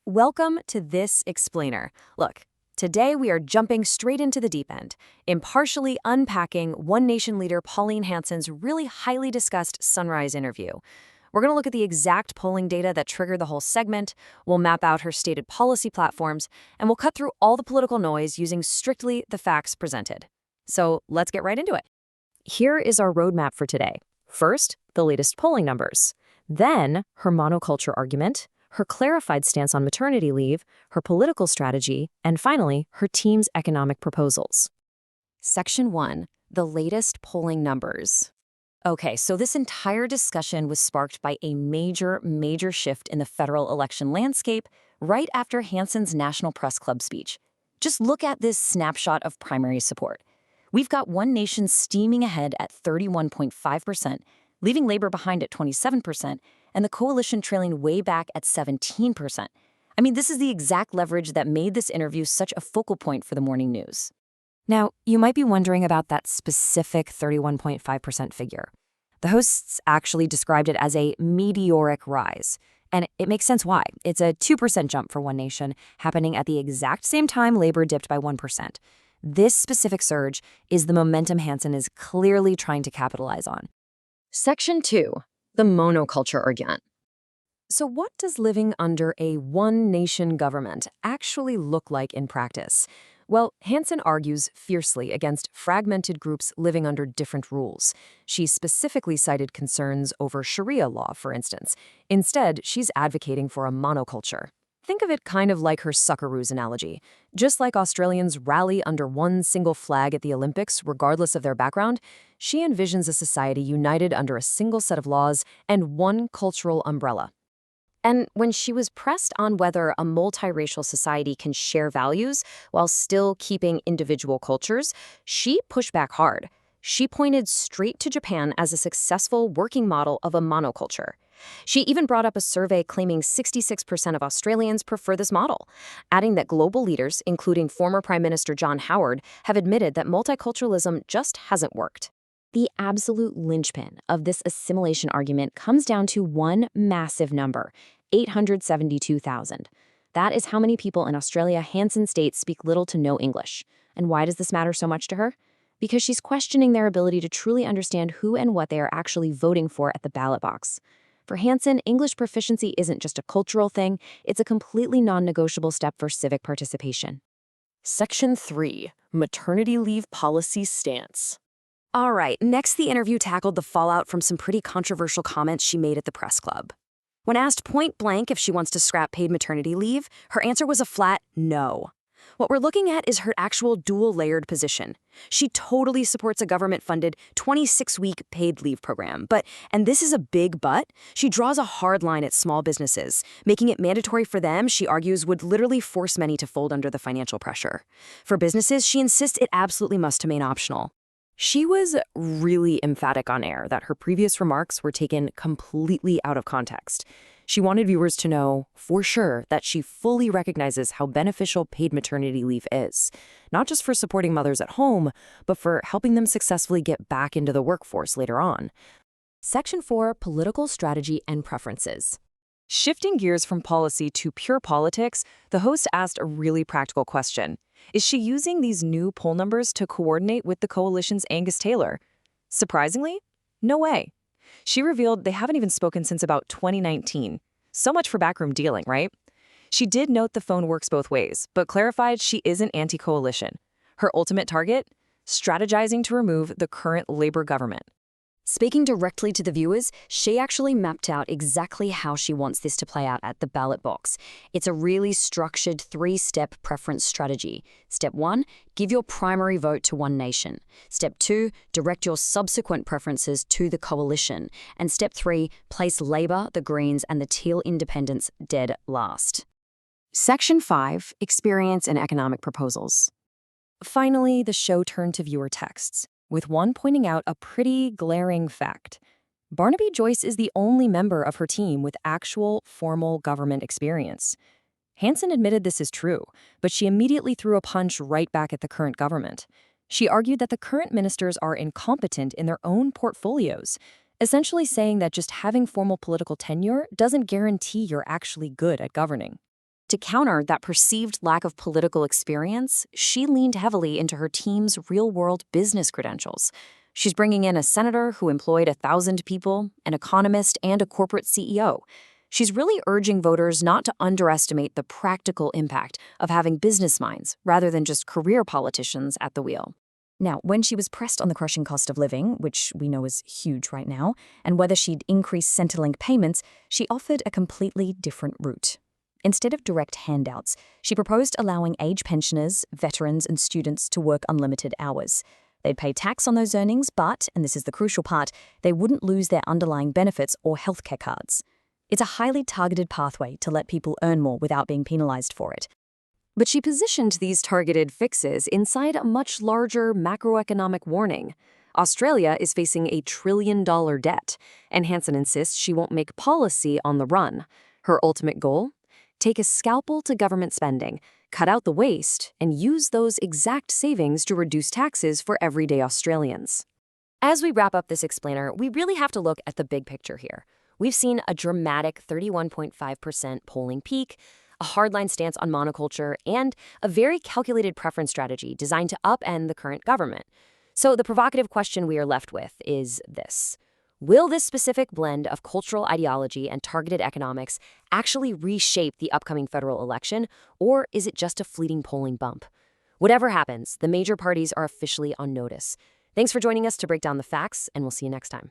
Welcome to This Explainer. Look, today we are jumping straight into the deep end, impartially unpacking One Nation leader Pauline Hanson's really highly discussed Sunrise interview. We're going to look at the exact polling data that triggered the whole segment, we'll map out her stated policy platforms, and we'll cut through all the political noise using strictly the facts presented. So let's get right into it. Here is our roadmap for today. First, the latest polling numbers. Then, her monoculture argument, her clarified stance on maternity leave, her political strategy, and finally, her team's economic proposals. Section 1. The latest polling numbers. Okay, so this entire discussion was sparked by a major shift in the federal election landscape right after Hanson's National Press Club speech. Just look at this snapshot of primary support. We've got One Nation steaming ahead at 31.5%, leaving Labor behind at 27%, and the coalition trailing way back at 17%. I mean, this is the exact leverage that made this interview such a focal point for the morning news. Now, you might be wondering about that specific 31.5% figure. The hosts actually described it as a meteoric rise. And it makes sense why. It's a 2% jump for One Nation, happening at the exact same time Labor dipped by 1%. This specific surge is the momentum Hanson is clearly trying to capitalize on. Section 2. The monoculture argument. So what does living under a one-nation government actually look like in practice? Well, Hanson argues fiercely against fragmented groups living under different rules. She specifically cited concerns over Sharia law, for instance. Instead, she's advocating for a monoculture. Think of it kind of like her Suckaroos analogy. Just like Australians rally under one single flag at the Olympics, regardless of their background, she envisions a society united under a single set of laws and one cultural umbrella. And when she was pressed on whether a multiracial society can share values while still keeping individual cultures, she pushed back hard. She pointed straight to Japan as a successful working model of a monoculture. She even brought up a survey claiming 66% of Australians prefer this model, adding that global leaders, including former Prime Minister John Howard, have admitted that multiculturalism just hasn't worked. The absolute linchpin of this assimilation argument comes down to one massive number, 872,000. That is how many people in Australia Hanson states speak little to no English. And why does this matter so much to her? Because she's questioning their ability to truly understand who and what they are actually voting for at the ballot box. For Hanson, English proficiency isn't just a cultural thing, it's a completely non-negotiable step for civic participation. Section 3. Maternity leave policy stance. All right, next the interview tackled the fallout from some pretty controversial comments she made at the press club. When asked point blank if she wants to scrap paid maternity leave, her answer was a flat no. What we're looking at is her actual dual-layered position. She totally supports a government-funded 26-week paid leave program, and this is a big but, she draws a hard line at small businesses. Making it mandatory for them, she argues, would literally force many to fold under the financial pressure. For businesses, she insists it absolutely must remain optional. She was really emphatic on air that her previous remarks were taken completely out of context. She wanted viewers to know, for sure, that she fully recognizes how beneficial paid maternity leave is, not just for supporting mothers at home, but for helping them successfully get back into the workforce later on. Section 4. Political strategy and preferences. Shifting gears from policy to pure politics, the host asked a really practical question. Is she using these new poll numbers to coordinate with the coalition's Angus Taylor? Surprisingly, no way. She revealed they haven't even spoken since about 2019. So much for backroom dealing, right? She did note the phone works both ways, but clarified she isn't anti-coalition. Her ultimate target? Strategizing to remove the current Labor government. Speaking directly to the viewers, she actually mapped out exactly how she wants this to play out at the ballot box. It's a really structured 3-step preference strategy. Step 1, give your primary vote to One Nation. Step 2, direct your subsequent preferences to the coalition. And Step 3, place Labor, the Greens, and the Teal Independents dead last. Section 5, experience and economic proposals. Finally, the show turned to viewer texts, with one pointing out a pretty glaring fact. Barnaby Joyce is the only member of her team with actual formal government experience. Hanson admitted this is true, but she immediately threw a punch right back at the current government. She argued that the current ministers are incompetent in their own portfolios, essentially saying that just having formal political tenure doesn't guarantee you're actually good at governing. To counter that perceived lack of political experience, she leaned heavily into her team's real-world business credentials. She's bringing in a senator who employed 1,000 people, an economist, and a corporate CEO. She's really urging voters not to underestimate the practical impact of having business minds rather than just career politicians at the wheel. Now, when she was pressed on the crushing cost of living, which we know is huge right now, and whether she'd increase Centrelink payments, she offered a completely different route. Instead of direct handouts, she proposed allowing age pensioners, veterans, and students to work unlimited hours. They'd pay tax on those earnings, but, and this is the crucial part, they wouldn't lose their underlying benefits or healthcare cards. It's a highly targeted pathway to let people earn more without being penalized for it. But she positioned these targeted fixes inside a much larger macroeconomic warning. Australia is facing a $1 trillion debt, and Hanson insists she won't make policy on the run. Her ultimate goal? Take a scalpel to government spending, cut out the waste, and use those exact savings to reduce taxes for everyday Australians. As we wrap up this explainer, we really have to look at the big picture here. We've seen a dramatic 31.5% polling peak, a hardline stance on monoculture, and a very calculated preference strategy designed to upend the current government. So the provocative question we are left with is this. Will this specific blend of cultural ideology and targeted economics actually reshape the upcoming federal election, or is it just a fleeting polling bump? Whatever happens, the major parties are officially on notice. Thanks for joining us to break down the facts, and we'll see you next time.